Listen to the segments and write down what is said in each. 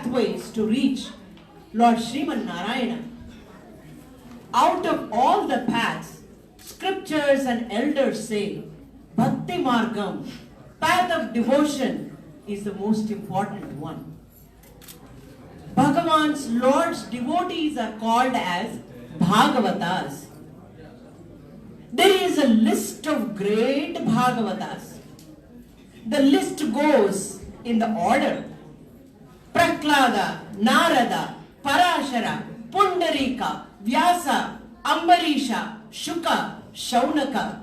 pathways to reach Lord Sriman Narayana. Out of all the paths, scriptures and elders say, Bhakti Margam, path of devotion, is the most important one. Bhagavan's Lord's devotees are called as Bhagavatas. There is a list of great Bhagavatas. The list goes in the order: Prahlada, Narada, Parashara, Pundarika, Vyasa, Ambarisha, Shuka, Shaunaka.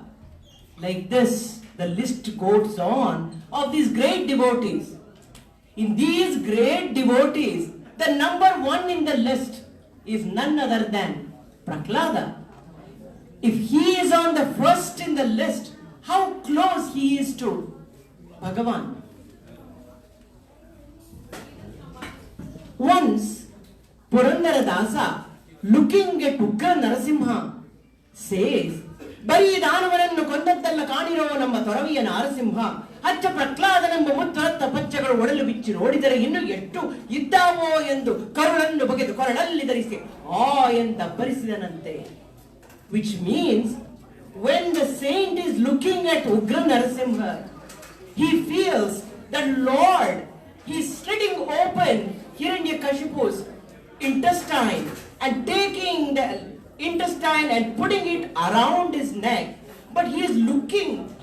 Like this, the list goes on of these great devotees. In these great devotees, the number one in the list is none other than Prahlada. If he is on the first in the list, how close he is to Bhagavan. Once, Purandara Dasa, looking at Ugra Narasimha, says, Bari Danavanannu Kondaddalla Kaaniro Namma Thoraviya Narasimha, Accha Prahladanenba Mutturatta Pachchagal Odalu Bichi Nodidare Innu Ettu Iddavo Endu Karulannu Bagedu Koralalli Dharisi Enta Barisidante. Which means, when the saint is looking at Ugra Narasimha, he feels that Lord, he is slitting open Hiranyakashipu's intestine and taking the intestine and putting it around his neck. But he is looking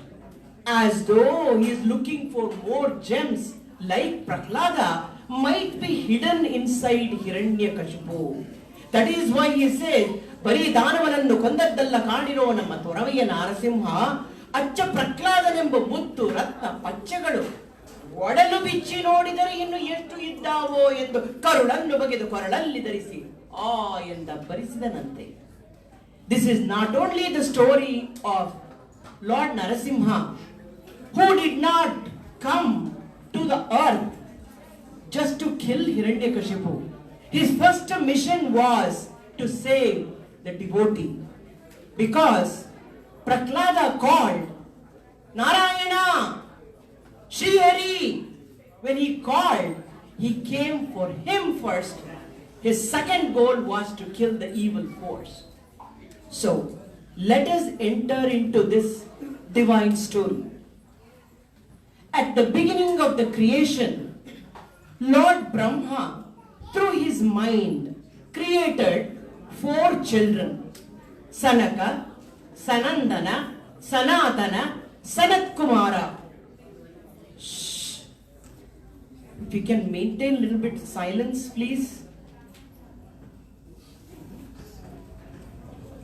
as though he is looking for more gems like Prahlada might be hidden inside Hiranyakashipu. That is why he says, Bari Danavanannu Kondaddalla Kaaniro Namma Thoraviya Narasimha, Accha Prahladanenba Muttu Ratna Pachchagalu Odalu Bichi Nodidare Innu Ettu Iddavo Endu Karulannu Bagedu Koralalli Dharisi Enta Barisidante. This is not only the story of Lord Narasimha, who did not come to the earth just to kill Hiranyakashipu. His first mission was to save the devotee. Because Prahlada called Narayana, Shri Hari. When he called, he came for him first. His second goal was to kill the evil force. So, let us enter into this divine story. At the beginning of the creation, Lord Brahma, through his mind, created 4 children: Sanaka, Sanandana, Sanatana, Sanat Kumara. Shh. If you can maintain a little bit of silence, please.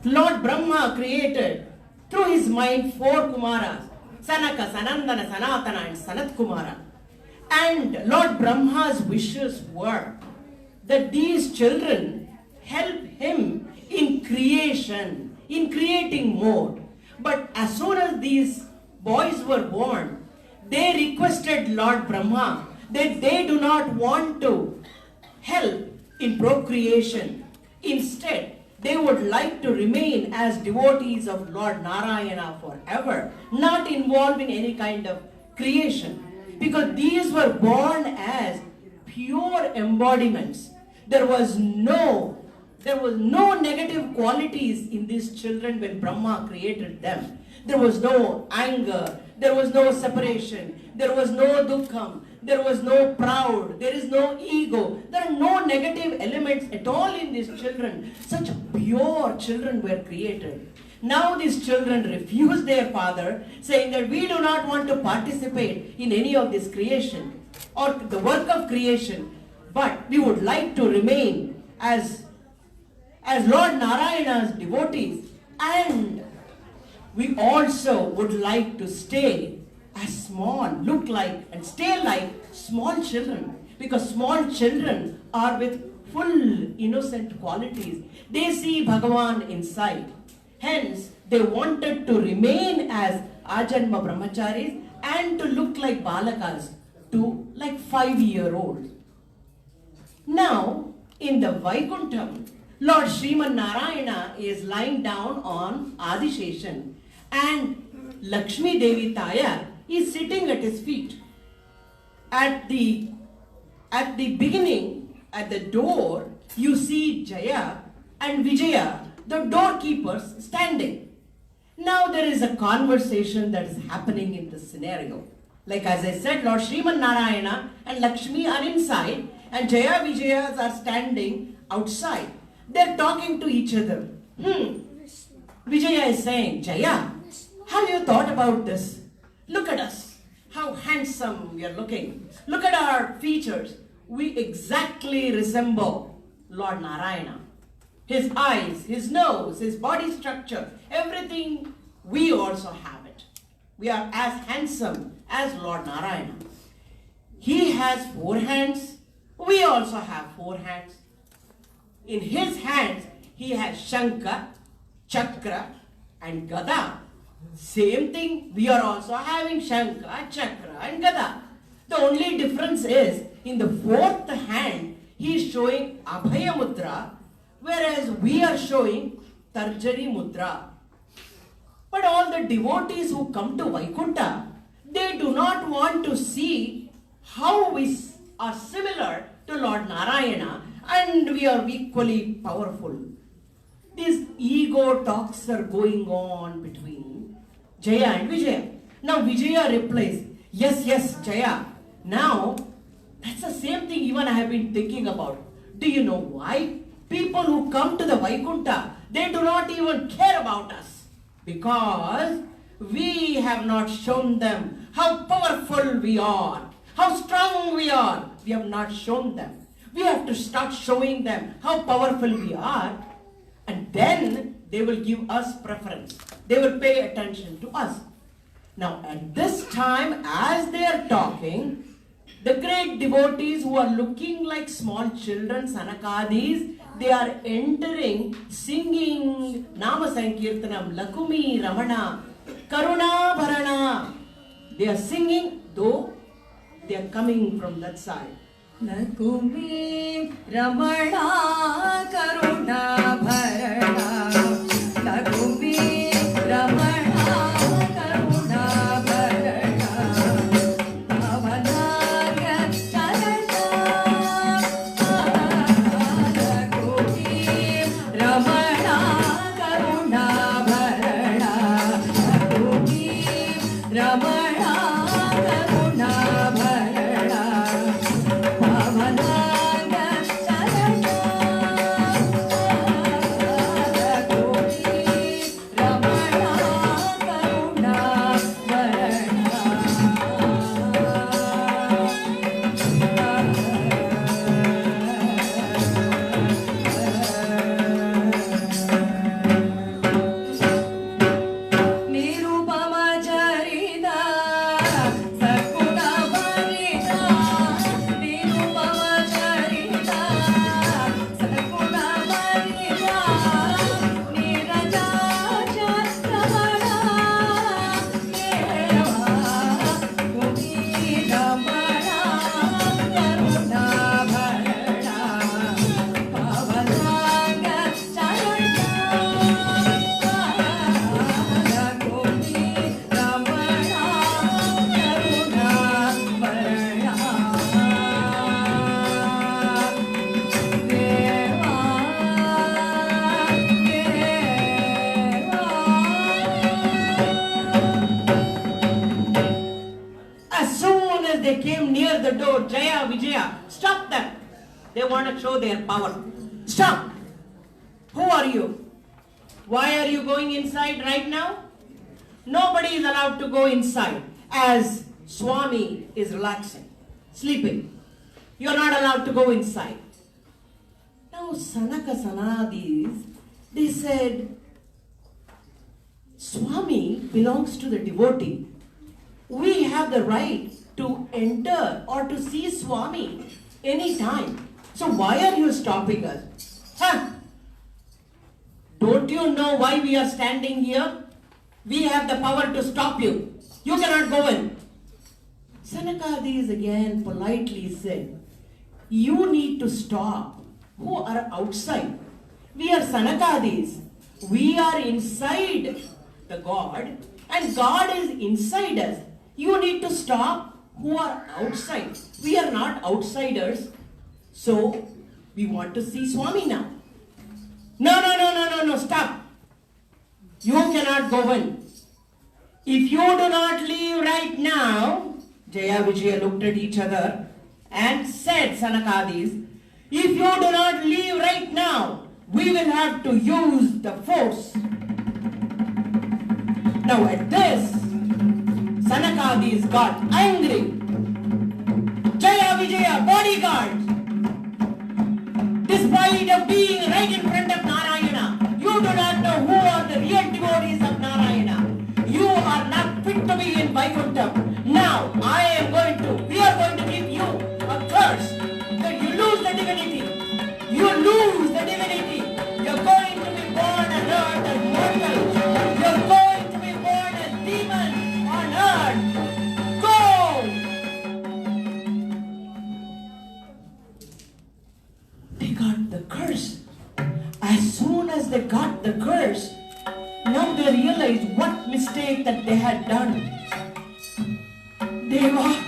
Lord Brahma created through his mind 4 Kumaras: Sanaka, Sanandana, Sanatana and Sanat Kumara. And Lord Brahma's wishes were that these children help him in creation, in creating more. But as soon as these boys were born, they requested Lord Brahma that they do not want to help in procreation. Instead, they would like to remain as devotees of Lord Narayana forever, not involved in any kind of creation. Because these were born as pure embodiments. There was no negative qualities in these children when Brahma created them. There was no anger, there was no separation, there was no dukkham, there was no proud, there is no ego, there are no negative elements at all in these children. Such pure children were created. Now these children refuse their father, saying that we do not want to participate in any of this creation or the work of creation, but we would like to remain as Lord Narayana's devotees, and we also would like to stay as small, look like and stay like small children, because small children are with full innocent qualities. They see Bhagavan inside. Hence, they wanted to remain as Ajanma Brahmacharis and to look like Balakas, to like 5-year-olds. Now, in the Vaikuntham, Lord Sriman Narayana is lying down on Adisheshan, and Lakshmi Devi Taya is sitting at his feet. At the beginning, At the door, you see Jaya and Vijaya, the doorkeepers, standing. Now there is a conversation that is happening in this scenario. Like as I said, Lord Sriman Narayana and Lakshmi are inside and Jaya Vijayas are standing outside. They're talking to each other. Vijaya is saying, Jaya, have you thought about this? Look at us. How handsome we are looking. Look at our features. We exactly resemble Lord Narayana. His eyes, his nose, his body structure, everything, we also have it. We are as handsome as Lord Narayana. He has 4 hands. We also have 4 hands. In his hands, he has Shankha, Chakra and Gada. Same thing, we are also having Shankha, Chakra and Gada. The only difference is, in the 4th hand, he is showing Abhaya Mudra, whereas we are showing Tarjani Mudra. But all the devotees who come to Vaikuntha, they do not want to see how we are similar to Lord Narayana and we are equally powerful. These ego talks are going on between Jaya and Vijaya. Now Vijaya replies, yes, Jaya. Now, that's the same thing even I have been thinking about. Do you know why? People who come to the Vaikuntha, they do not even care about us. Because we have not shown them how powerful we are, how strong we are. We have not shown them. We have to start showing them how powerful we are, and then they will give us preference. They will pay attention to us. Now at this time, as they are talking, the great devotees who are looking like small children, Sanakadis, they are entering, singing Nama Sankirtanam, Lakumi, Ramana, Karuna, Bharana. They are singing, though they are coming from that side. Lakumi, Ramana, Karuna, Bharana. Lakumi, Ramana, Karuna, Bharana. Bhavanaga, Charana. Lakumi, Ramana, Karuna, Bharana. Lakumi, Ramana, Karuna, Bharana. Bhavanaga, Charana. They came near the door, Jaya, Vijaya, stop them. They want to show their power. Stop. Who are you? Why are you going inside right now? Nobody is allowed to go inside as Swami is relaxing, sleeping. You are not allowed to go inside. Now Sanaka Sanadis, they said, Swami belongs to the devotee. We have the right to enter or to see Swami anytime. So why are you stopping us? Huh? Don't you know why we are standing here? We have the power to stop you. You cannot go in. Sanakadis again politely said, you need to stop who are outside. We are Sanakadis. We are inside the God and God is inside us. You need to stop who are outside. We are not outsiders. So We want to see Swami now. No, stop. You cannot go in. If you do not leave right now, Jaya Vijaya looked at each other and said, Sanakadis, if you do not leave right now, we will have to use the force. Now at this, Sanakadis got angry. Jaya Vijaya, bodyguard, despite of being right in front of Narayana, you do not know who are the real devotees of Narayana. You are not fit to be in Vaikuntha. Now we are going to give you a curse that you lose the divinity. You lose the divinity. You're going to be born on earth as mortal. You're going to be born as demon on earth. Go! They got the curse. As soon as they got the curse, now they realized what mistake that they had done. Deva,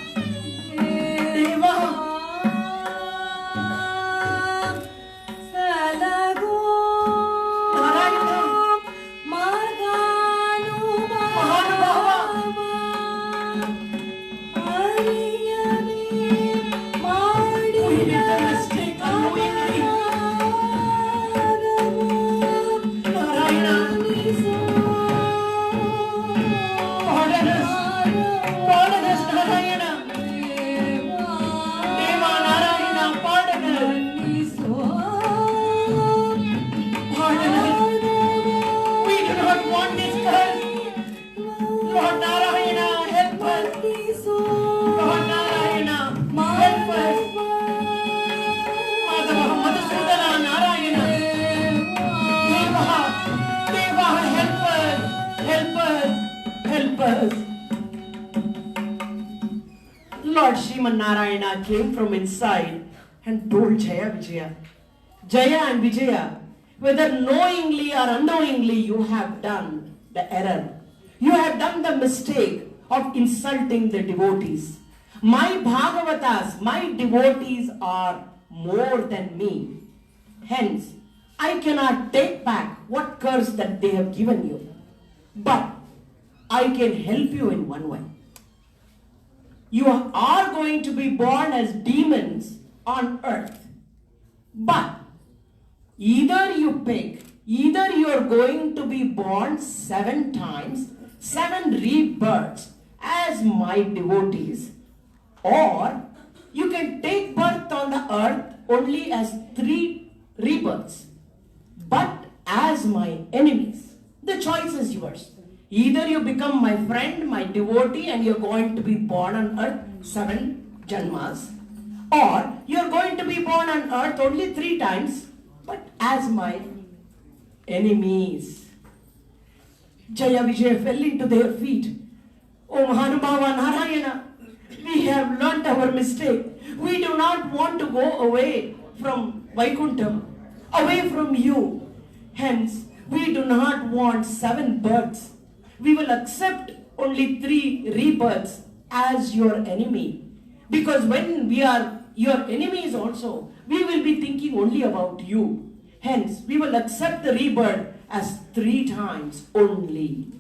Lord Sriman Narayana came from inside and told Jaya Vijaya, Jaya and Vijaya, whether knowingly or unknowingly you have done the error. You have done the mistake of insulting the devotees. My Bhagavatas, my devotees are more than me. Hence, I cannot take back what curse that they have given you. But I can help you in one way. You are going to be born as demons on earth. But either you pick, either you are going to be born 7 times, 7 rebirths as my devotees, or you can take birth on the earth only as 3 rebirths, but as my enemies. The choice is yours. Either you become my friend, my devotee, and you're going to be born on earth 7 janmas, or you're going to be born on earth only 3 times, but as my enemies. Jaya Vijaya fell into their feet. Oh Mahanubhava Narayana, we have learnt our mistake. We do not want to go away from Vaikuntham, away from you. Hence, we do not want 7 births. We will accept only 3 rebirths as your enemy. Because when we are your enemies also, we will be thinking only about you. Hence, we will accept the rebirth as 3 times only.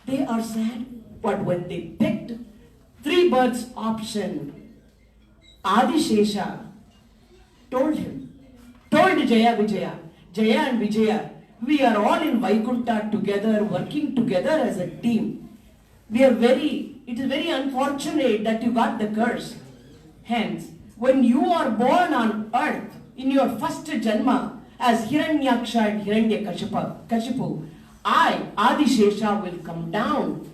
They are sad, but when they picked 3 births option, Adishesha told Jaya Vijaya, Jaya and Vijaya, we are all in Vaikuntha together, working together as a team. It is very unfortunate that you got the curse. Hence, when you are born on earth, in your first janma, as Hiranyaksha and Hiranyakashipu, I, Adishesha, will come down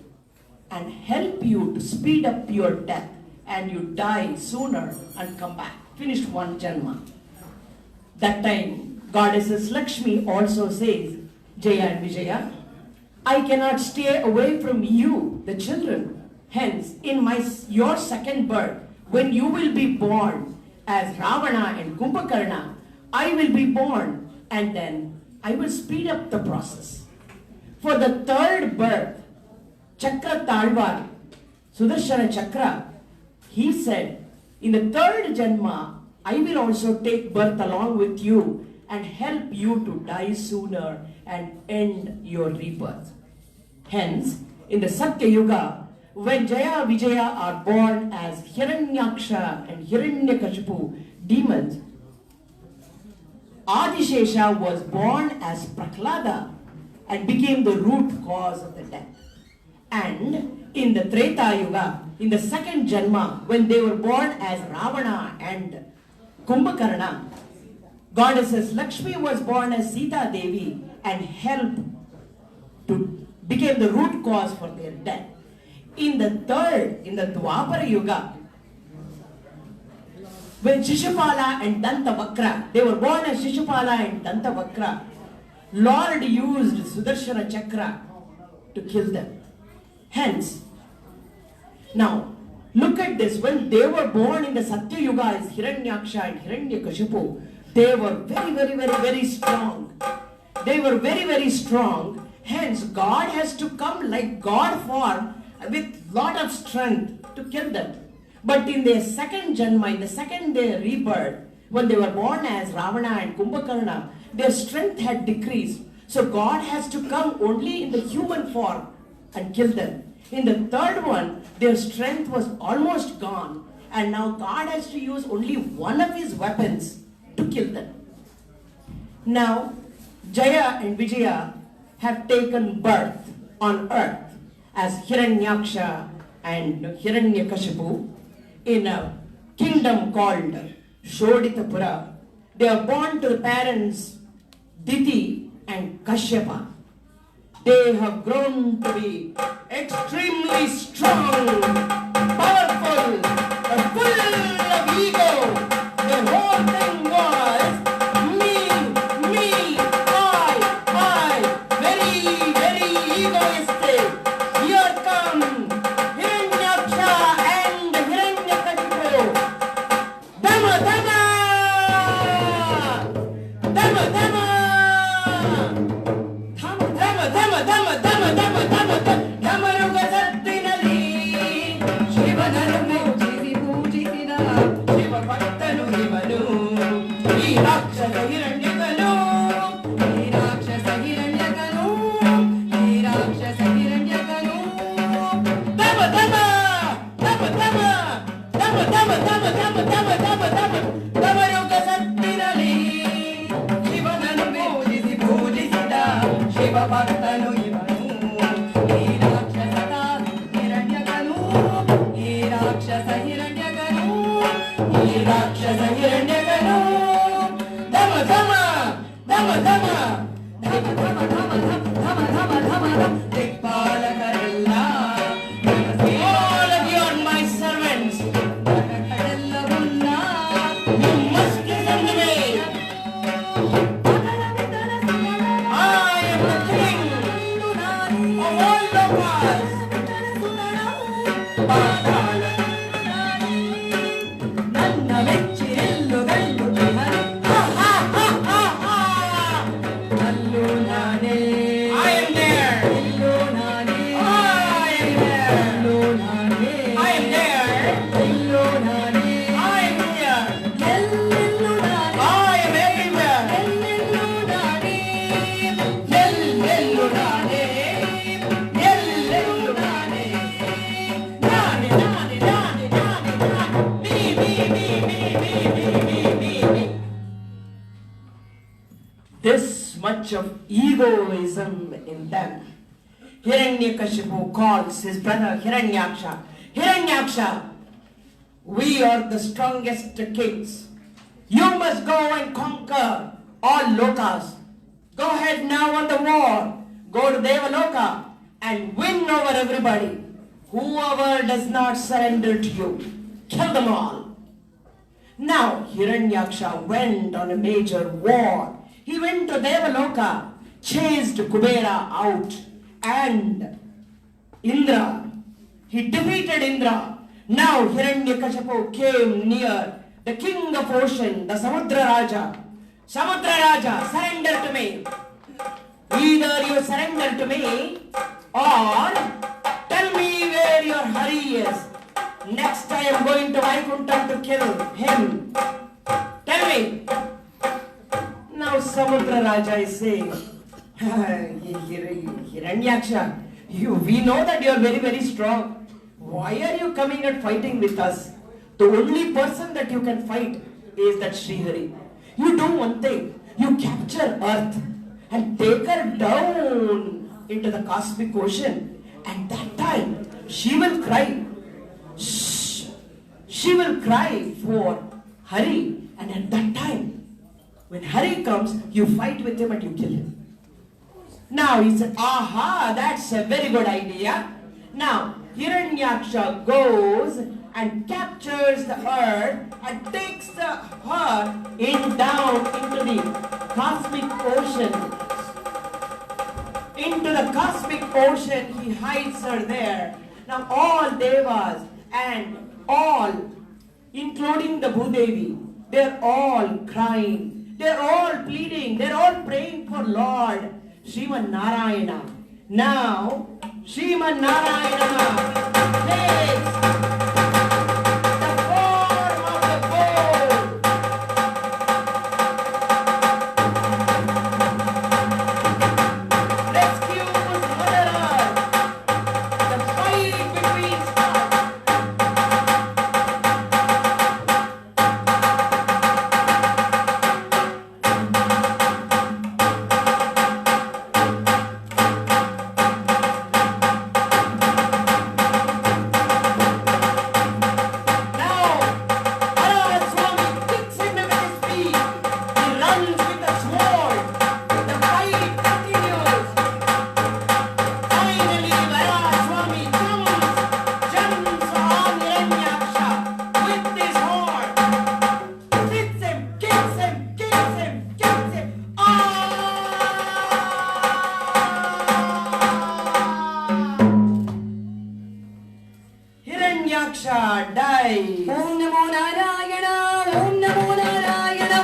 and help you to speed up your death, and you die sooner and come back. Finished 1 janma. That time, Goddesses Lakshmi also says, Jaya and Vijaya, I cannot stay away from you, the children. Hence, in your 2nd birth, when you will be born as Ravana and Kumbhakarna, I will be born, and then I will speed up the process. For the 3rd birth, Chakra Talvar, Sudarshana Chakra, he said, in the 3rd Janma, I will also take birth along with you and help you to die sooner and end your rebirth. Hence, in the Satya Yuga, when Jaya Vijaya are born as Hiranyaksha and Hiranyakashipu demons, Adishesha was born as Prahlada and became the root cause of the death. And in the Treta Yuga, in the second Janma, when they were born as Ravana and Kumbhakarna, Goddesses Lakshmi was born as Sita Devi and became the root cause for their death. In the Dwapara Yuga, when Shishupala and Dantavakra, they were born as Shishupala and Dantavakra, Lord used Sudarshana Chakra to kill them. Hence, now, look at this. When they were born in the Satya Yuga as Hiranyaksha and Hiranyakashipu, they were very strong. They were very strong. Hence, God has to come like God form with lot of strength to kill them. But in their second Janma, in the second day rebirth, when they were born as Ravana and Kumbhakarna, their strength had decreased. So God has to come only in the human form and kill them. In the third one, their strength was almost gone, and now God has to use only one of his weapons to kill them. Now, Jaya and Vijaya have taken birth on earth as Hiranyaksha and Hiranyakashipu in a kingdom called Shoditapura. They are born to the parents Diti and Kashyapa. They have grown to be extremely strong, powerful, full of ego. The whole thing was me, I, very egoistic. Here come Hiranyaksha and Hiranyakashipu. Dama, Dama! This much of egoism in them. Hiranyakashipu calls his brother Hiranyaksha, Hiranyaksha, we are the strongest kings. You must go and conquer all lokas. Go ahead now on the war. Go to Devaloka and win over everybody. Whoever does not surrender to you, kill them all. Now Hiranyaksha went on a major war. He went to Devaloka, chased Kubera out, and Indra. He defeated Indra. Now Hiranyakashipu came near the king of ocean, the Samudra Raja. Samudra Raja, surrender to me. Either you surrender to me, or tell me where your Hari is. Next I am going to Vaikuntham to kill him. Anyway, now Samudra Raja is saying, Hiranyaksha, we know that you are very, very strong. Why are you coming and fighting with us? The only person that you can fight is that Srihari. You do one thing. You capture Earth and take her down into the cosmic ocean. And that time, she will cry. Shh. She will cry for Hari. And at that time, when Hari comes, you fight with him and you kill him. Now he said, aha, that's a very good idea. Now, Hiranyaksha goes and captures the earth and takes the earth down into the cosmic ocean. Into the cosmic ocean, he hides her there. Now all devas and all, including the Bhudevi, they're all crying. They're all pleading. They're all praying for Lord Sriman Narayana. Now, Sriman Narayana takes the form of the bull. Rescues Mother Earth. The fight between stars. Dies. Om Namo Narayana, Om Namo Narayana,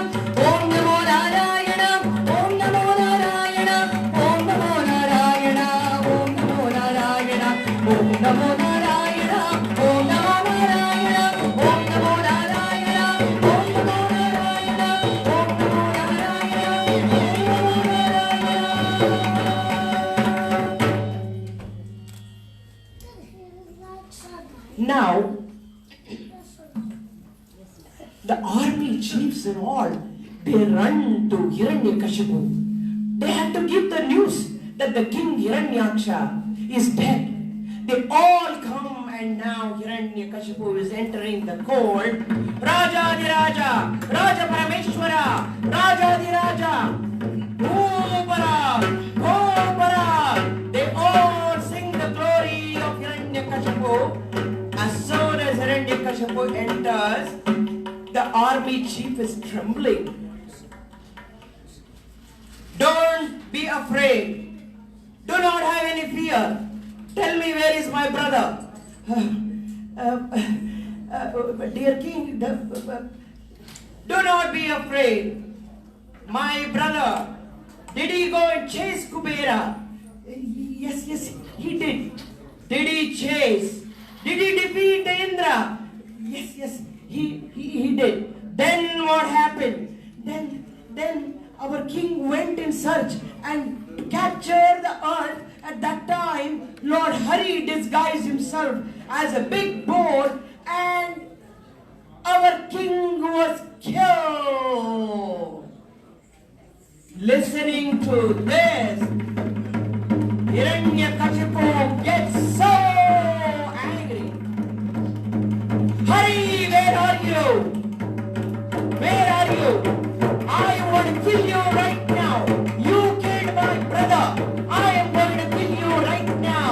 Om Namo Narayana, Om Namo Narayana, Om Namo Narayana, Om Namo Narayana, Om Namo Narayana, Om Namo Narayana, Om Namo Narayana, Om Namo Narayana, Om Namo Narayana. Now, the army chiefs and all, they run to Hiranyakashipu. They have to give the news that the king Hiranyaksha is dead. They all come and now Hiranyakashipu is entering the court. Rajadiraja, Raja Parameshwara, Rajadiraja, Bhupara, Bhupara. They all sing the glory of Hiranyakashipu. As soon as Hiranyakashipu enters, the army chief is trembling. Don't be afraid. Do not have any fear. Tell me, where is my brother? Dear king, do not be afraid. My brother, did he go and chase Kubera? Yes, he did. Did he chase? Did he defeat Indra? Yes, he did. Then what happened? Then our king went in search and to capture the earth. At that time, Lord Hari disguised himself as a big boar and our king was killed. Listening to this, Hiranyakashipu gets so angry. Hari, where are you? Where are you? I want to kill you right now. You killed my brother. I am going to kill you right now.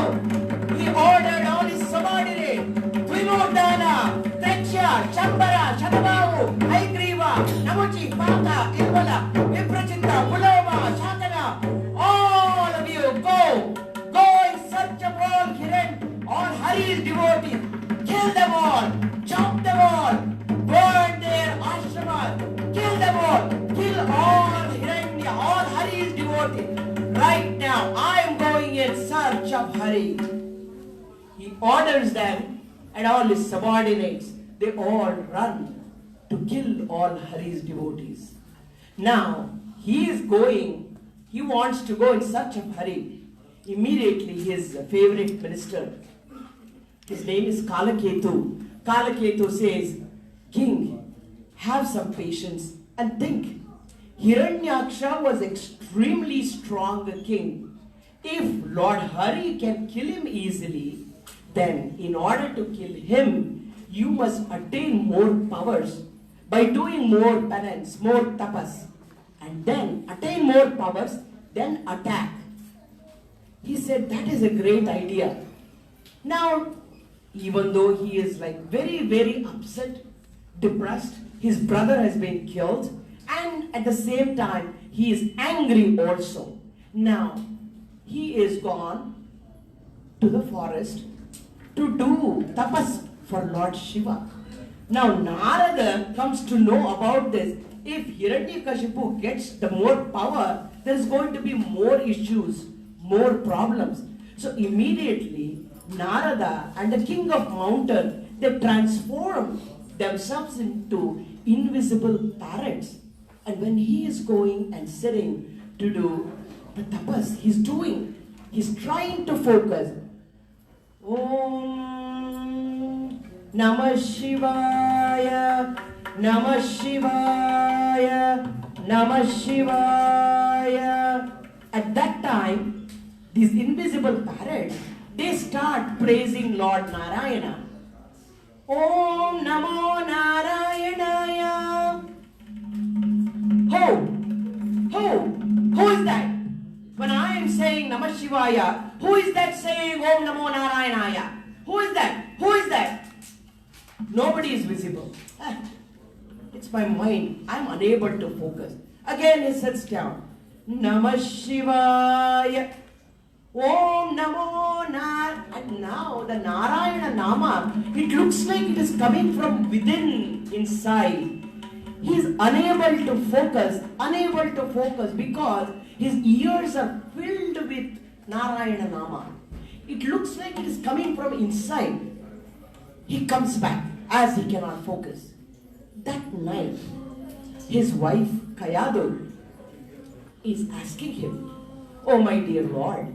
He ordered all his subordinates, Vimodana, Treksha, Shambara, Shatabahu, Haigriva, Namuchi, Paka, Ilvala, Viprachita, Pulova, Shakana. All of you go in search of all Hiran, all Hari's devotees. Kill them all, chop them all, burn their ashramas, kill them all, kill all Hiranya, all Hari's devotees. Right now, I am going in search of Hari. He orders them and all his subordinates, they all run. to kill all Hari's devotees. Now, he wants to go in search of Hari. Immediately, his favorite minister, his name is 𝐾𝐫𝐚𝐤𝐭𝐡𝐚. 𝐾𝐫𝐾𝐤𝐡 says, King, have some patience and think. Hiranyaksha was extremely strong king. If Lord Hari can kill him easily, then in order to kill him, you must attain more powers by doing more penance, more tapas, and then attain more powers, then attack. He said, that is a great idea. Now, even though he is like very, very upset, depressed, his brother has been killed, and at the same time, he is angry also. Now, he is gone to the forest to do tapas for Lord Shiva. Now, Narada comes to know about this. If Hiranyakashipu gets the more power, there is going to be more issues, more problems. So immediately, Narada and the king of mountain, they transform themselves into invisible parrots. And when he is going and sitting to do the tapas, he's trying to focus. Om Namah Shivaya, Namah Shivaya, Namah Shivaya. At that time, these invisible parrots, they start praising Lord Narayana. Om Namo Narayanaya. Who is that? When I am saying Namah Shivaya, who is that saying Om Namo Narayanaya? Who is that? Who is that? Nobody is visible. It's my mind. I'm unable to focus. Again he sits down. Namah Shivaya. Om Namo Nar. And now the Narayana Nama, it looks like it is coming from within, inside. He is unable to focus because his ears are filled with Narayana Nama. It looks like it is coming from inside. He comes back as he cannot focus. That night, his wife 𝐾𝐫𝐚𝐤 is asking him, oh my dear Lord,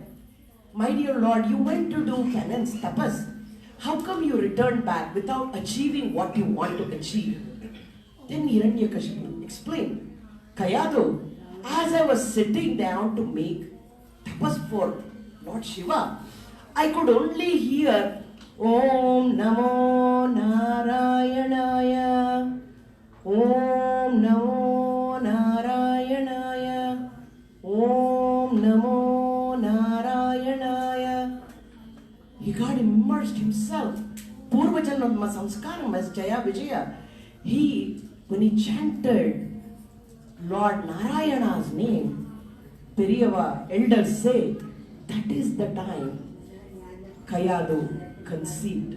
you went to do penance, tapas. How come you returned back without achieving what you want to achieve? Then Hiranyakashipu explained, 𝐾𝐫𝐚𝐤, as I was sitting down to make tapas for Lord Shiva, I could only hear Om Namo Narayanaya, Om Namo Narayanaya, Om Namo Narayanaya. He got immersed himself. Purva Janma Samskaram as Jaya Vijaya. When he chanted Lord Narayana's name, Periyava elders say, that is the time 𝐾𝐫𝐚𝐤 conceived.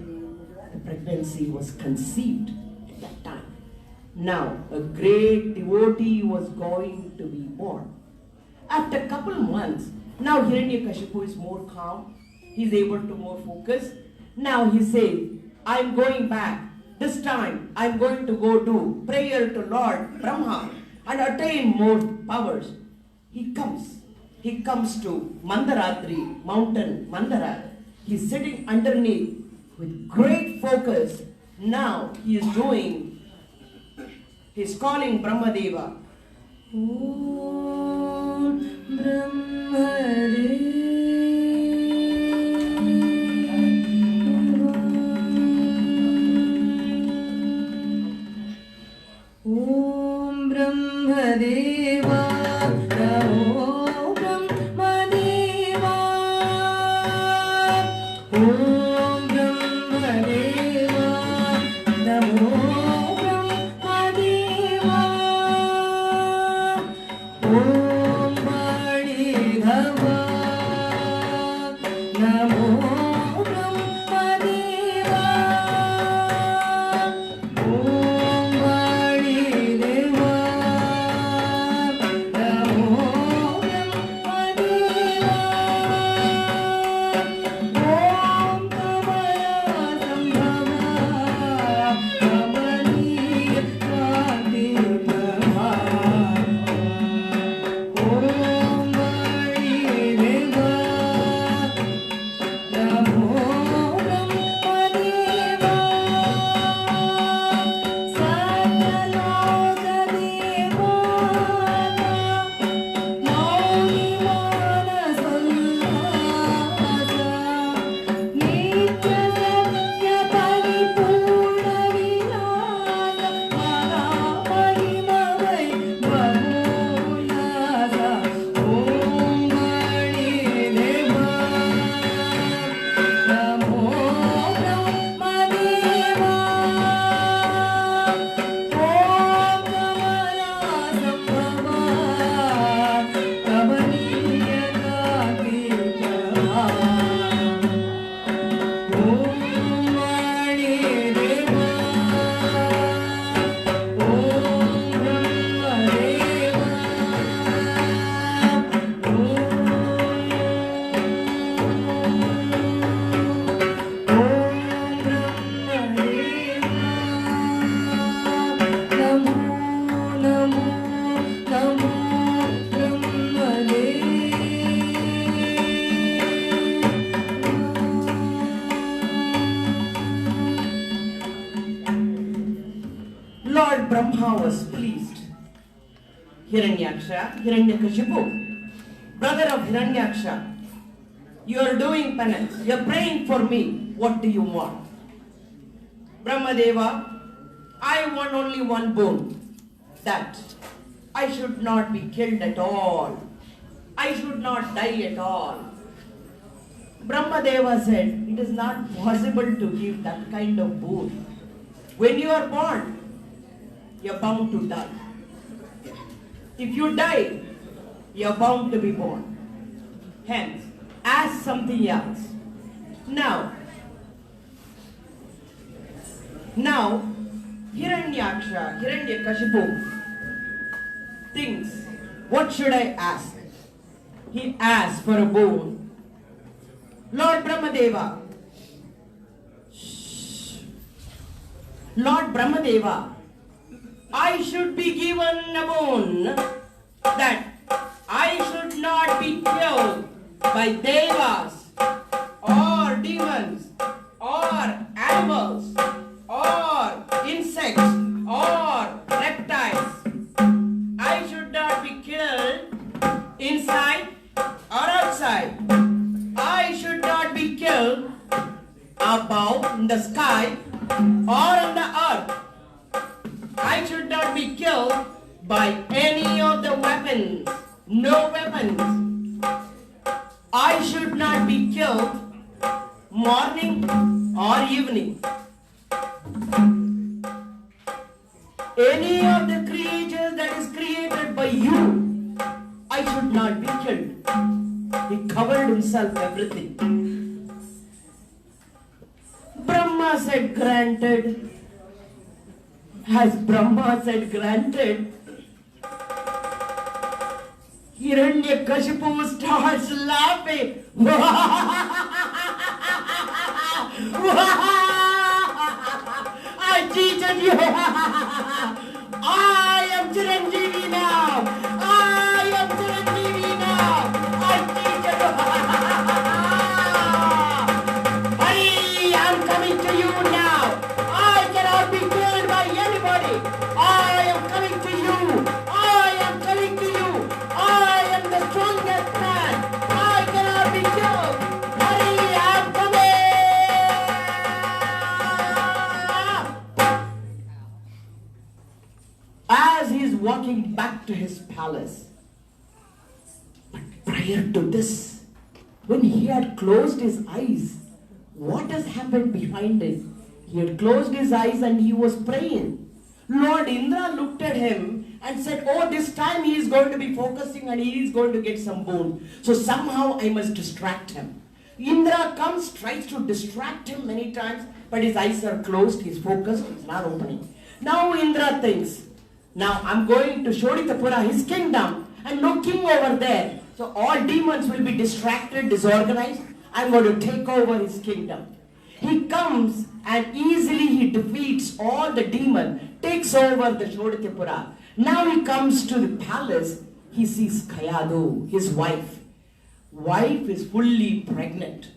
The pregnancy was conceived at that time. Now, a great devotee was going to be born. After a couple months, now Hiranyakashipu is more calm. He is able to more focus. Now he says, I am going back. This time, I am going to go do prayer to Lord Brahma and attain more powers. He comes to Mandaratri, mountain Mandara. He is sitting underneath with great focus. Now he is calling Brahmadeva. Om Brahmadeva. Om Brahmadeva, Namo Brahmadeva. Om Brahmadeva, Namo Brahmadeva. Om Bhadidhava, Namo Brahmadeva. Om Hiranyaksha, Hiranyakashipu, brother of Hiranyaksha, you are doing penance, you are praying for me, what do you want? Brahmadeva, I want only one boon, that I should not be killed at all, I should not die at all. Brahmadeva said, it is not possible to give that kind of boon. When you are born, you are bound to die. If you die, you are bound to be born. Hence, ask something else. Now, Hiranyaksha, Hiranyakashipu thinks, what should I ask? He asks for a boon. Lord Brahmadeva, Lord Brahmadeva, I should be given a boon that I should not be killed by devas or demons or animals or insects or reptiles. I should not be killed inside or outside. I should not be killed above in the sky or on the earth. I should not be killed by any of the weapons. No weapons. I should not be killed morning or evening. Any of the creatures that is created by you, I should not be killed. He covered himself everything. Brahma said, granted. As Brahma said, granted, Hiranyakashipu starts laughing. I cheated you. I am Chiranjeevi now. I am Chiranjeevi now. I cheated you. I am coming to you now. I cannot be killed by anybody. I am coming to you. I am coming to you. I am the strongest man. I cannot be killed. Hurry, I am coming. As he is walking back to his palace, but prior to this, when he had closed his eyes, what has happened behind it? He had closed his eyes and he was praying. Lord Indra looked at him and said, oh, this time he is going to be focusing and he is going to get some boon. So somehow I must distract him. Indra comes, tries to distract him many times, but his eyes are closed, he's focused, he's not opening. Now Indra thinks, now I'm going to Kshatripura, his kingdom, and no king over there. So all demons will be distracted, disorganized. I'm going to take over his kingdom. He comes and easily he defeats all the demons, takes over the Kshatripura. Now he comes to the palace, he sees Kayadu, his wife. Wife is fully pregnant.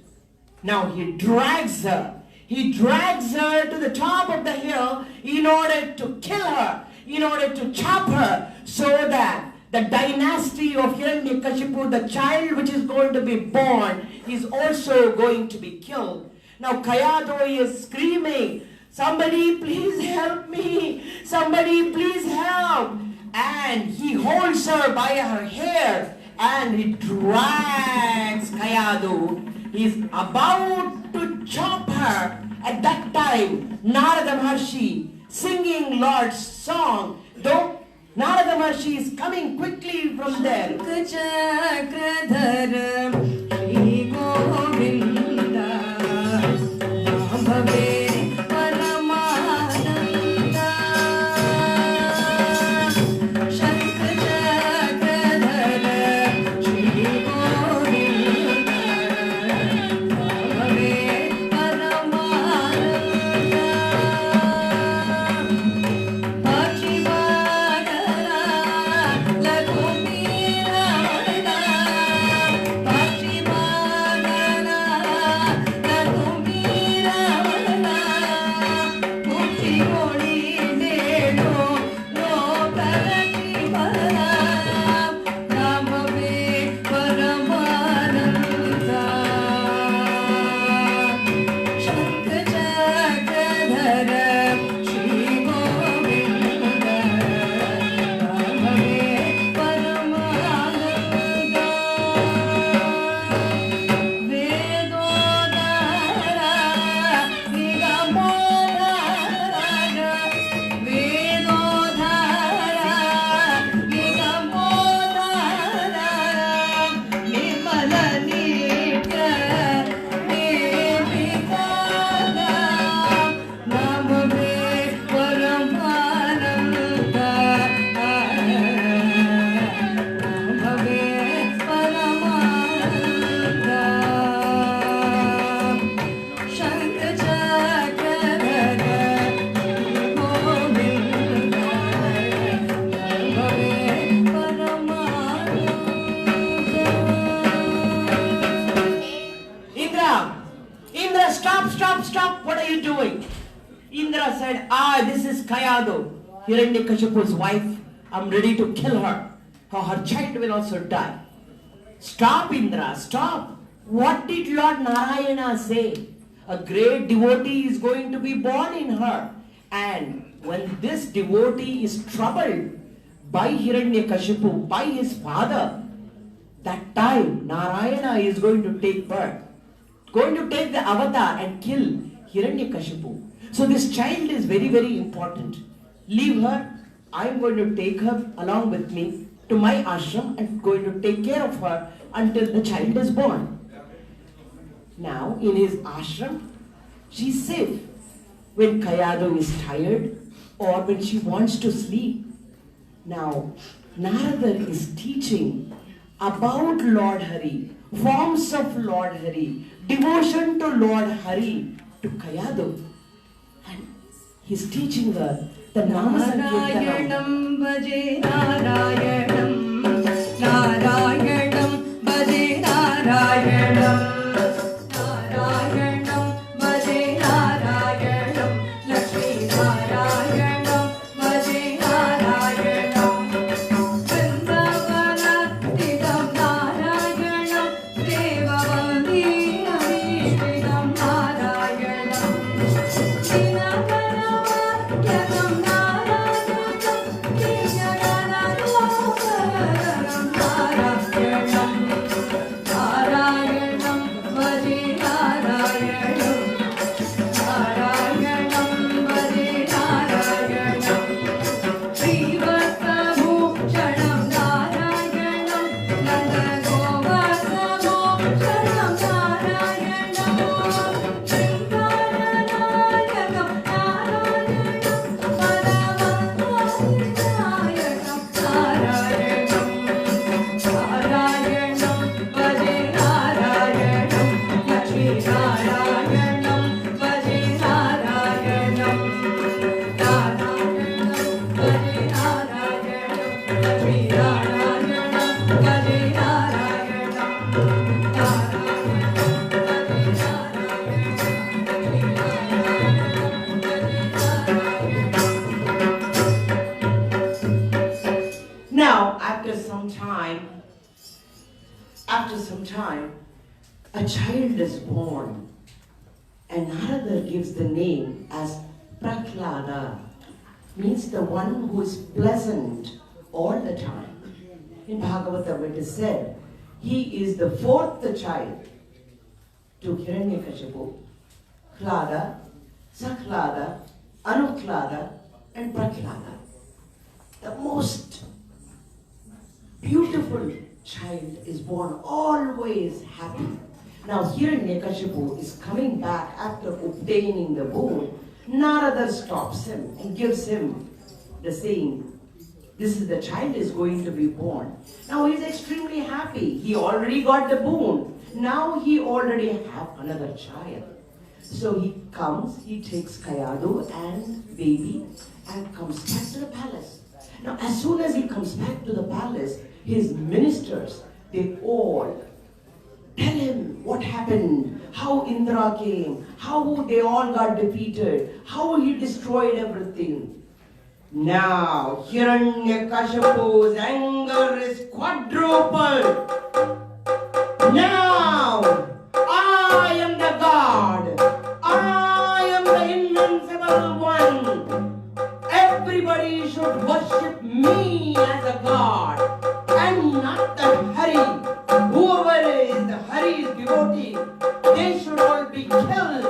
Now he drags her. He drags her to the top of the hill in order to kill her, in order to chop her, so that the dynasty of Hiranyakashipu, the child which is going to be born, is also going to be killed. Now Kayadu is screaming, somebody please help me, somebody please help. And he holds her by her hair and he drags Kayadu. He is about to chop her. At that time, Narada Maharshi singing Lord's song, though Narada Maharshi is coming quickly from there. said, this is 𝐏𝐫𝐚𝐤𝐭𝐡𝐚, Hiranyakashipu's wife. I'm ready to kill her. Her child will also die. Stop, Indra, stop. What did Lord Narayana say? A great devotee is going to be born in her. And when this devotee is troubled by Hiranyakashipu, by his father, that time Narayana is going to take birth, going to take the avatar and kill Hiranyakashipu. So this child is very, very important. Leave her. I am going to take her along with me to my ashram and going to take care of her until the child is born. Now in his ashram, she's safe. When 𝐏𝐫𝐚𝐤 is tired or when she wants to sleep. Now Narada is teaching about Lord Hari, forms of Lord Hari, devotion to Lord Hari to 𝐏𝐫𝐚𝐤. And he's teaching her the Nama Sankirtanam. Narayanam bhaje Narayanam, Narayanam bhaje Narayanam. After some time, a child is born, and Narada gives the name as Prahlada, means the one who is pleasant all the time. In Bhagavatam it is said, he is the fourth child to Hiranyakashipu, Hlada, Sakhlada, Anukhlada, and Prahlada. The most beautiful child is born, always happy. Now Hiranyakashipu is coming back after obtaining the boon. Narada stops him and gives him the saying, this is the child is going to be born. Now he is extremely happy. He already got the boon. Now he already have another child. So he comes, he takes 𝐏𝐫𝐚𝐤 and baby and comes back to the palace. Now as soon as he comes back to the palace, his ministers, they all tell him what happened, how Indra came, how they all got defeated, how he destroyed everything. Now Hiranyakashipu's anger is quadrupled. Now I am the God. I am the invincible one. Everybody should worship me as a God and not the Hari. Whoever is the Hari's devotee, they should all be killed.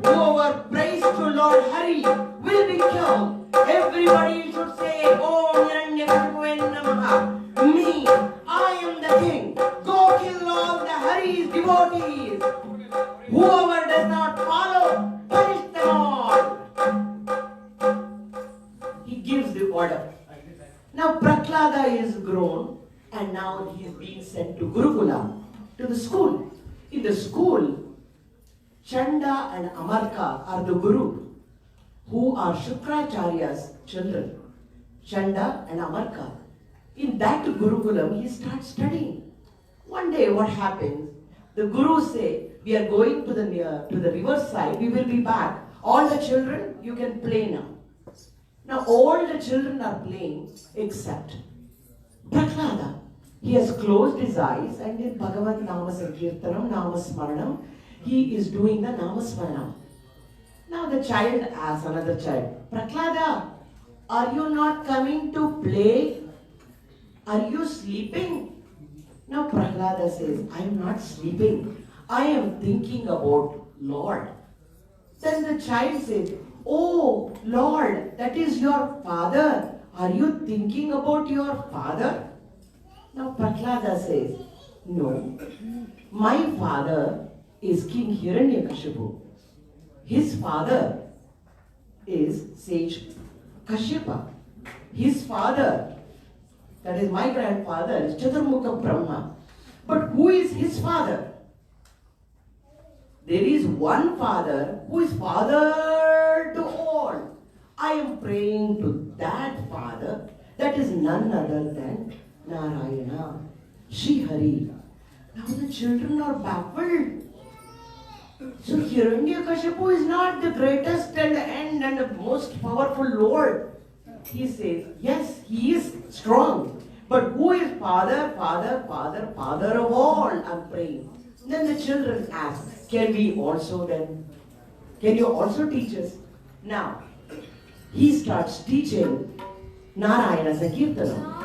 Whoever prays to Lord Hari will be killed. Everybody should say, Om Hiranyakashipu Namaha. Me, I am the king. Go kill all the Hari's devotees. Whoever does not follow, punish them all. He gives the order. Now Prahlada is grown and now he is being sent to Gurukula, to the school. In the school, Chanda and Amarka are the Guru, who are Shukracharya's children. Chanda and Amarka. In that Gurukulam, he starts studying. One day what happens, the Guru say, we are going to the river side, we will be back. All the children, you can play now. Now all the children are playing except Prahlada. He has closed his eyes and in Bhagavad Nama Sankirtanam, Nama Smaranam, he is doing the Nama Smaranam. Now the child asks another child, Prahlada, are you not coming to play? Are you sleeping? Now Prahlada says, I am not sleeping. I am thinking about Lord. Then the child says, oh Lord, that is your father. Are you thinking about your father? Now Prahlada says, no, my father is King Hiranyakashipu. His father is sage Kashyapa. His father, that is my grandfather, is Chaturmukha Brahma. But who is his father? There is one father who is father to all. I am praying to that father, that is none other than Narayana, Shri Hari. Now the children are baffled. So Hiranyakashipu is not the greatest and the end and the most powerful Lord. He says, yes, he is strong. But who is father, father, father, father of all? I'm praying. Then the children ask, can we also then? Can you also teach us? Now, he starts teaching Narayana Sankirtanam.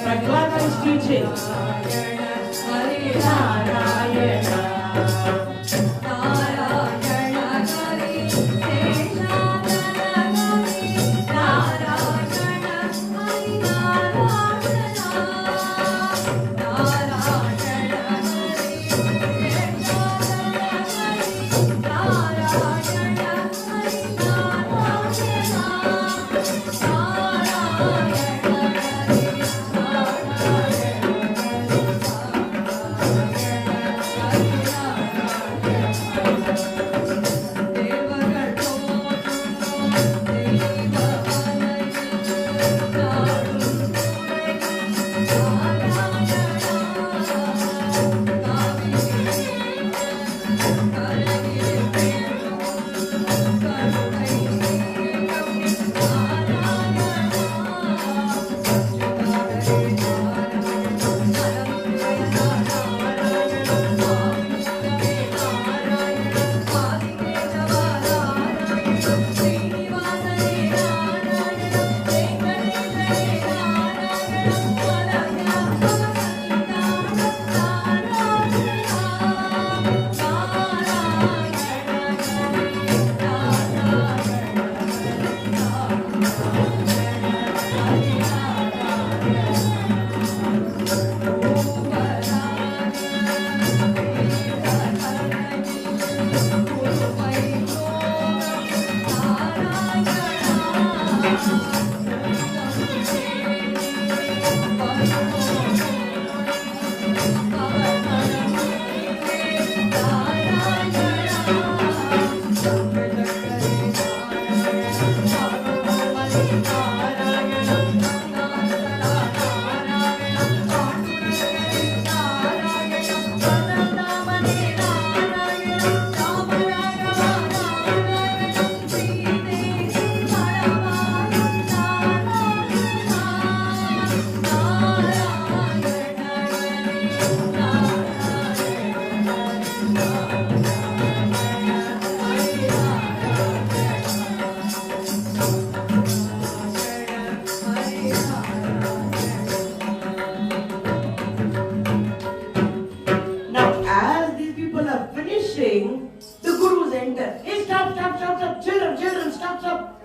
Prahlada is teaching.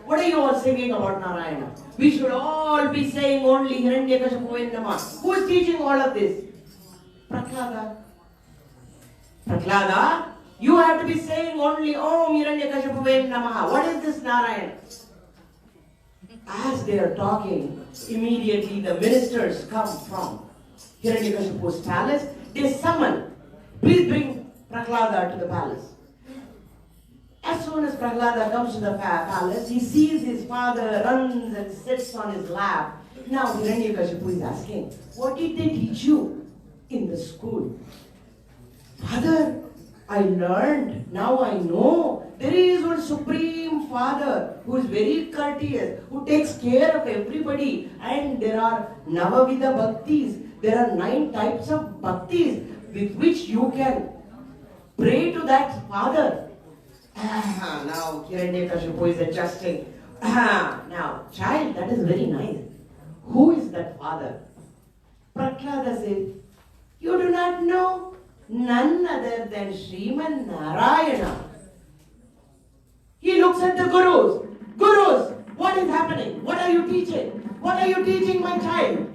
What are you all singing about Narayana? We should all be saying only Hiranyakashipu Namah. Who is teaching all of this? Prahlada. Prahlada, you have to be saying only Om Hiranyakashipu Namah. What is this Narayana? As they are talking, immediately the ministers come from Hiranyakashipu's palace. They summon, please bring Prahlada to the palace. As soon as Prahlada comes to the palace, he sees his father, runs and sits on his lap. Now Hiranyakashipu is asking, what did they teach you in the school? Father, I learned, now I know. There is one supreme father who is very courteous, who takes care of everybody. And there are Navavida Bhaktis. There are 9 types of Bhaktis with which you can pray to that father. Now Hiranyakashipu is adjusting. Now, child, that is very nice. Who is that father? Prahlada says, you do not know? None other than Sriman Narayana. He looks at the gurus. Gurus, what is happening? What are you teaching? What are you teaching my child?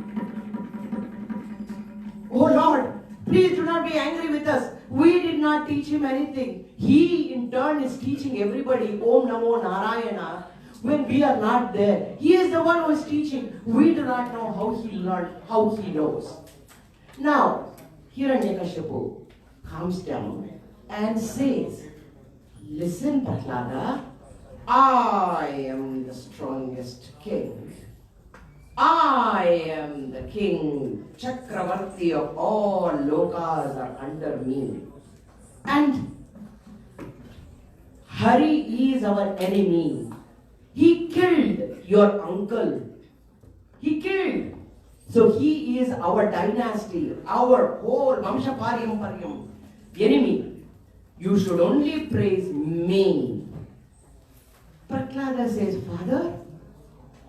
Oh Lord, please do not be angry with us. We did not teach him anything. He in turn is teaching everybody Om Namo Narayana when we are not there. He is the one who is teaching. We do not know how he learned, how he knows. Now, Hiranyakashipu comes down and says, listen, Prahlada, I am the strongest king. I am the king, Chakravarti of all lokas are under me. And Hari is our enemy. He killed your uncle. He killed. So he is our dynasty, our whole Vamsha Paryamparyam enemy. You should only praise me. Prahlada says, Father,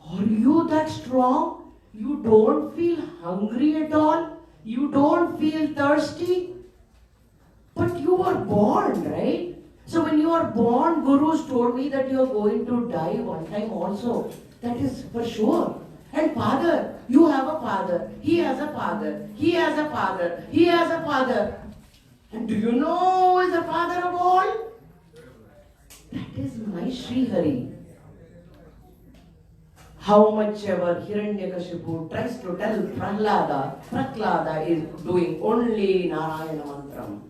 are you that strong? You don't feel hungry at all? You don't feel thirsty? But you were born, right? So when you are born, gurus told me that you are going to die one time also. That is for sure. And father, you have a father. He has a father. He has a father. He has a father. And do you know who is the father of all? That is my Sri Hari. How much ever Hiranyakashipu tries to tell Prahlada is doing only Narayana Mantram.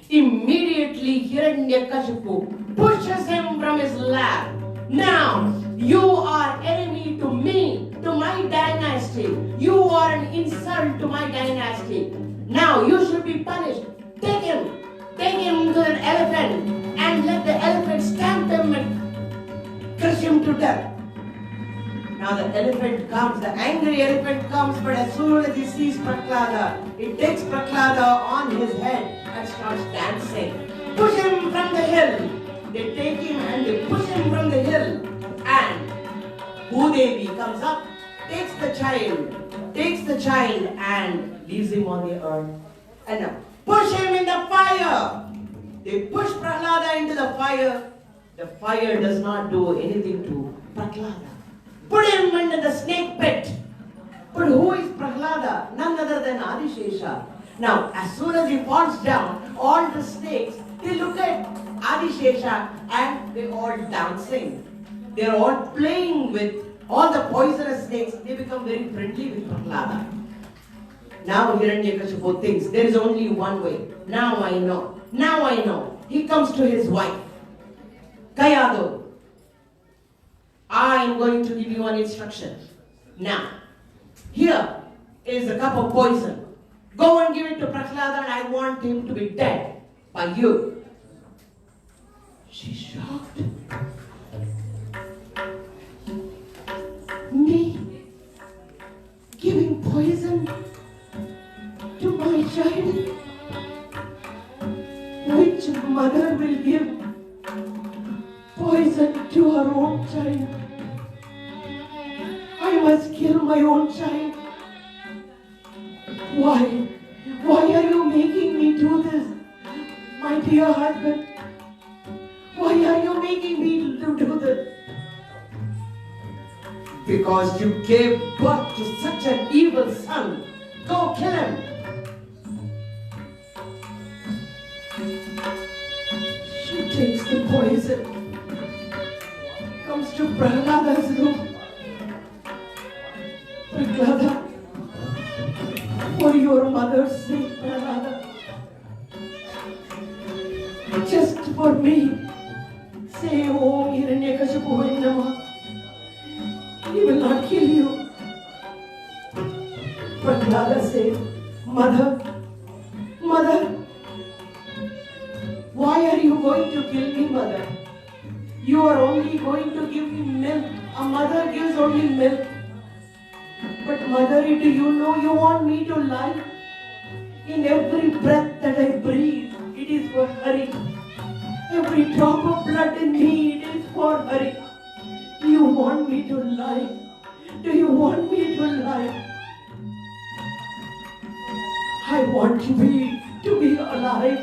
Immediately Hiranyakashipu pushes him from his lap. Now, you are enemy to me, to my dynasty. You are an insult to my dynasty. Now, you should be punished. Take him to an elephant and let the elephant stamp him and crush him to death. Now the elephant comes, the angry elephant comes, but as soon as he sees Prahlada, he takes Prahlada on his head and starts dancing. Push him from the hill. They take him and they push him from the hill. And Bhudevi comes up, takes the child and leaves him on the earth. And now push him in the fire. They push Prahlada into the fire. The fire does not do anything to Prahlada. Put him into the snake pit. But who is Prahlada? None other than Adishesha. Now, as soon as he falls down, all the snakes, they look at Adishesha and they all dancing. They are all playing with all the poisonous snakes. They become very friendly with Prahlada. Now Hiranyakashipu thinks there is only one way. Now I know. Now I know. He comes to his wife. Kayadu, I am going to give you an instruction. Now, here is a cup of poison. Go and give it to Prahlada and I want him to be dead by you. She's shocked. Me? Giving poison to my child? Which mother will give poison to her own child? I must kill my own child. Why? Why are you making me do this, my dear husband? Why are you making me do this? Because you gave birth to such an evil son. Go kill him. She takes the poison, comes to Prahlada's room. Prahlada, for your mother's sake, Prahlada, just for me, say Prahlada says, Mother, Mother, why are you going to kill me, Mother? You are only going to give me milk. A mother gives only milk. But Mother, do you know you want me to lie? In every breath that I breathe, it is for Hari. Every drop of blood in me, it is for Hari. Do you want me to lie? Do you want me to lie? I want to be alive.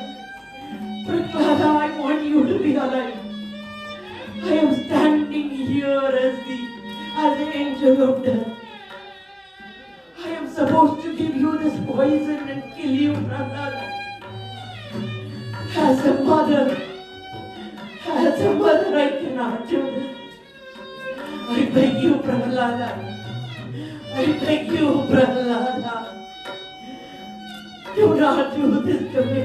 Prahlada, I want you to be alive. I am standing here as the angel of death. I am supposed to give you this poison and kill you, Prahlada. As a mother, I cannot do this. I beg you, Prahlada. I beg you, Prahlada. Do not do this to me.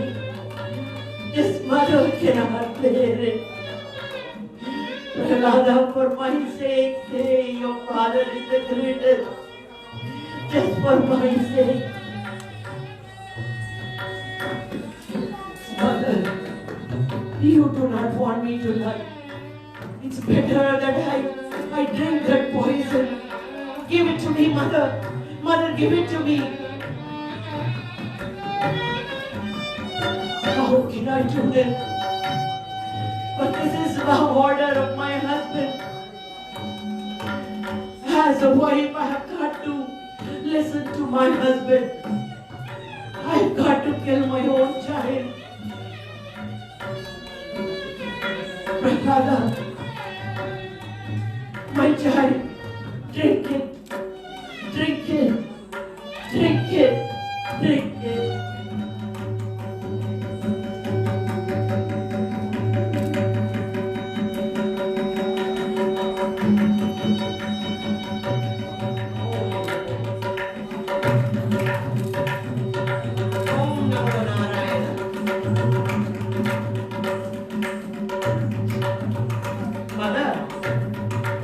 This mother cannot bear it. Prahlada, for my sake, say your father is the greatest. Just for my sake. Mother, you do not want me to lie. It's better that I drink that poison. Give it to me, Mother. Mother, give it to me. How can I do this? But this is the order of my husband. As a wife, I have got to listen to my husband. I've got to kill my own child. Prahlada, my child, drink it, drink it, drink it, drink it.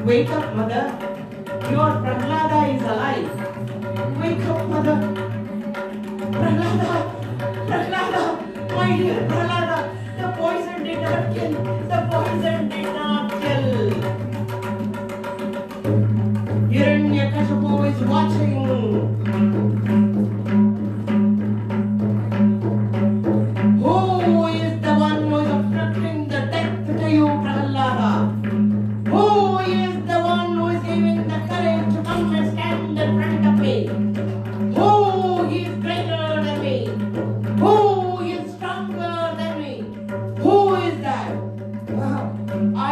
Wake up, Mother. Your Prahlada is alive. Wake up, Mother. Prahlada, Prahlada, my dear Prahlada. The poison did not kill. The poison did not kill. Hiranyakashipu is watching. Who is the one who is afflicting the death to you, Prahlada? Who is the one who is giving the courage to come and stand in front of me? Who is greater than me? Who is stronger than me? Who is that? I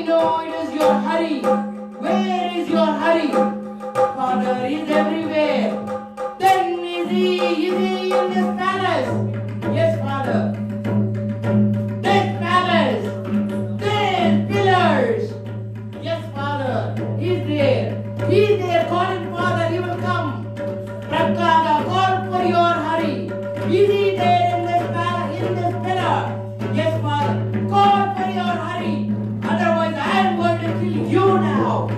know it is your Hari. Where is your Hari? Father is everywhere. Then is he in this palace? Yes, Father. This palace. Yes, Father, He's there. He's there calling, Father, He will come. Prahlada, call for your Hari. Is He there in this pillar? Yes, Father, call for your Hari. Otherwise, I am going to kill you now.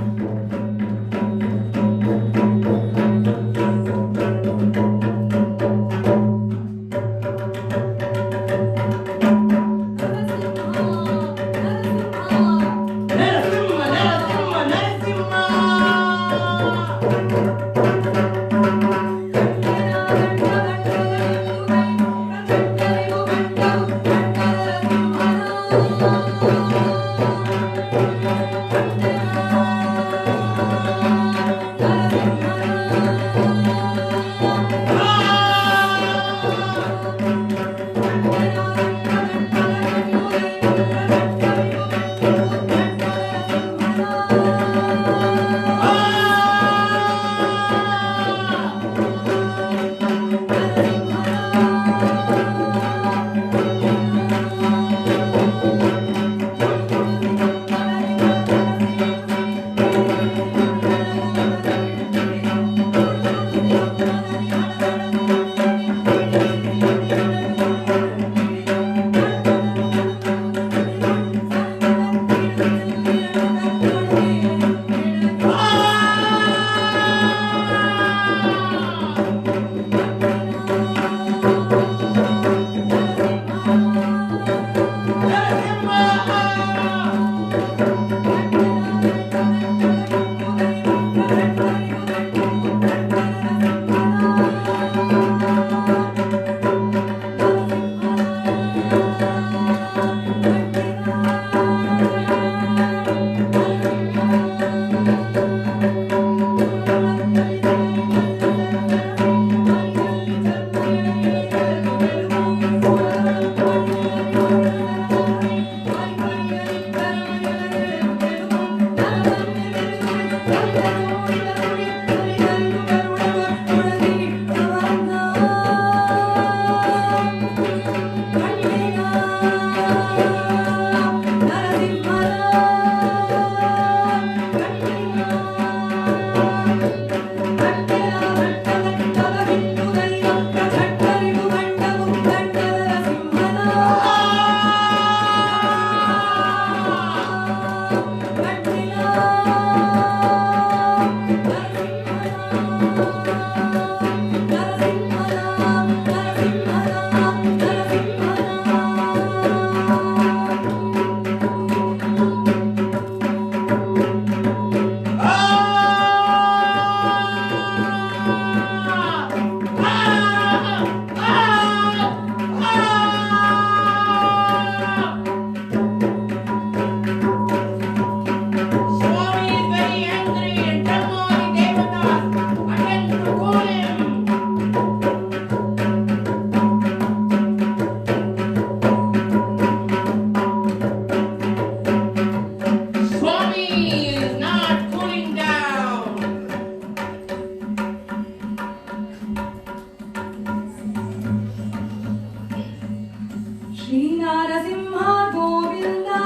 Lakshmi Narasimha Govinda,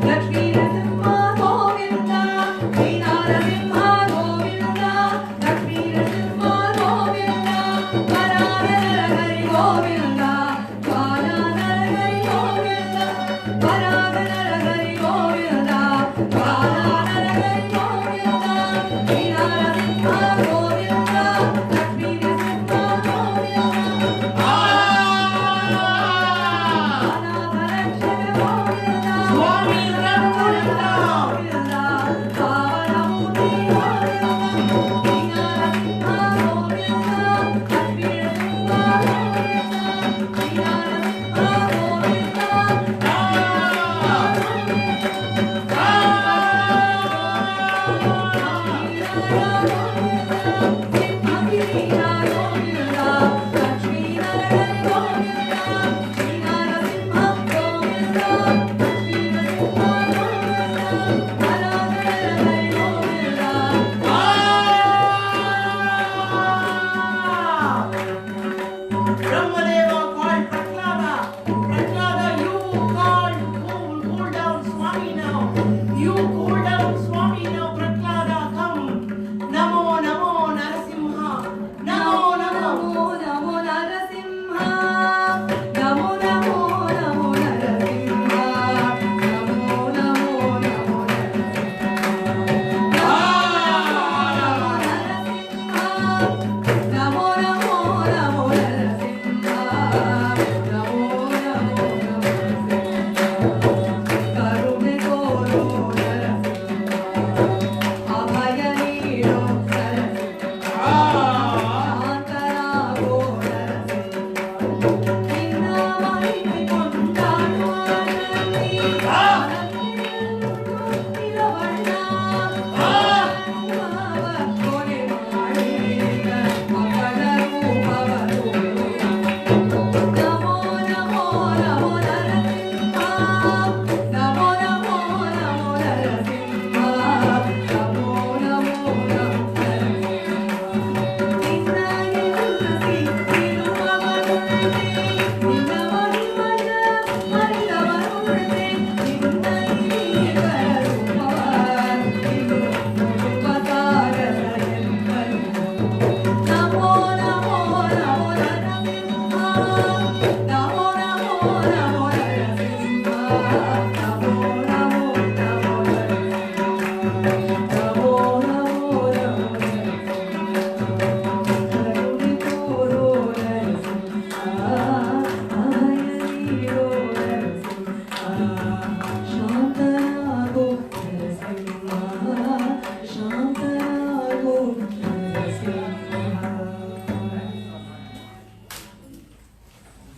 Lakshmi Narasimha Govinda, Lakshmi Narasimha Govinda, Lakshmi Narasimha Govinda, Paranara Hari Govinda, Paranara Hari Govinda, Paranara Hari Govinda, Paranara Hari Govinda, Lakshmi Narasimha Govinda, Lakshmi Narasimha Govinda. Swami Ramgunda. Brahmadeva called Prahlada. Prahlada, you cool down Swami now. You cool down Swami now. Prahlada, come. Namo Namo Narasimha. Namo Namo. Namo Namo Narasimha, Namo Namo Namo Narasimha, Namo Namo Namo Narasimha, Namo Namo Namo Narasimha, Namo Namo Namo Narasimha, Karune Koro Narasimha, Abhaya Needu Narasimha, Avatara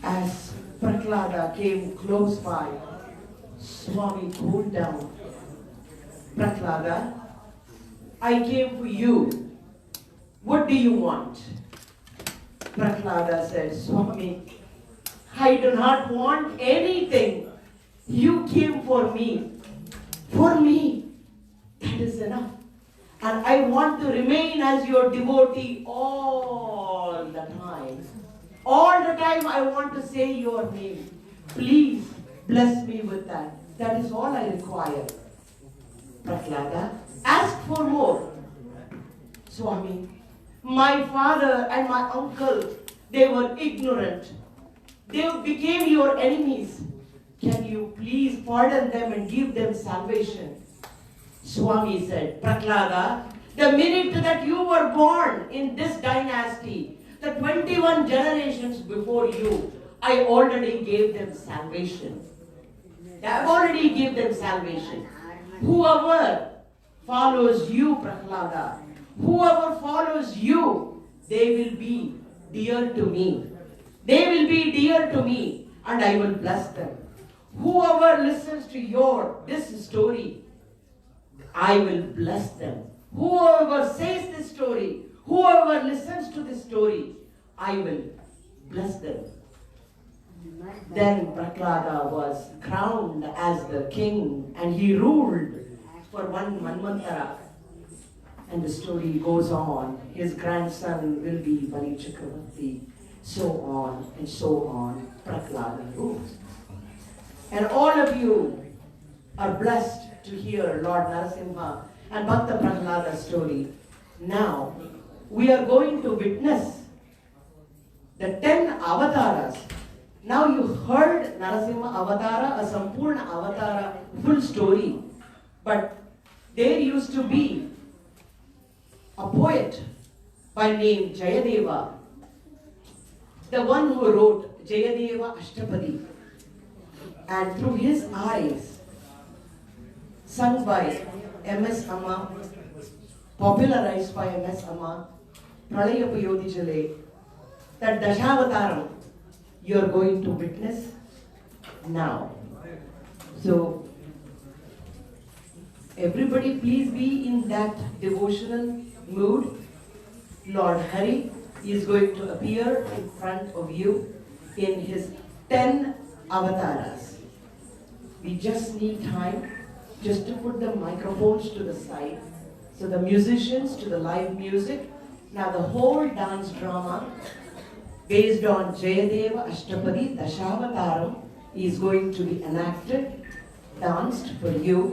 As Prahlada came close by, Swami cooled down. Prahlada, I came for you. What do you want? Prahlada said, Swami, I do not want anything. You came for me. For me. That is enough. And I want to remain as your devotee all the time. All the time I want to say your name. Please bless me with that. That is all I require. Prahlada, ask for more. Swami, my father and my uncle, they were ignorant. They became your enemies. Can you please pardon them and give them salvation? Swami said, Prahlada, the minute that you were born in this dynasty, the 21 generations before you, I already gave them salvation. I have already given them salvation. Whoever follows you, Prahlada, whoever follows you, they will be dear to me. They will be dear to me, and I will bless them. Whoever listens to this story, I will bless them. Whoever says this story, whoever listens to this story, I will bless them. Then Prahlada was crowned as the king, and he ruled for one Manvantara. And the story goes on. His grandson will be Bali Chakravarti. So on and so on. Prahlada rules. And all of you are blessed to hear Lord Narasimha and Bhakta Prahlada's story. Now, we are going to witness the 10 avatars. Now you heard Narasimha Avatara, a Sampurna Avatara, full story. But there used to be a poet by name Jayadeva, the one who wrote Jayadeva Ashtapadi. And through his eyes, sung by M.S. Amma, popularized by M.S. Amma, Pralayapayodijale, that Dashavataram you are going to witness now. So, everybody please be in that devotional mood. Lord Hari is going to appear in front of you in his 10 avatars. We just need time just to put the microphones to the side. So the musicians to the live music. Now the whole dance drama based on Jayadeva Ashtapadi Dashavataram is going to be enacted, danced for you.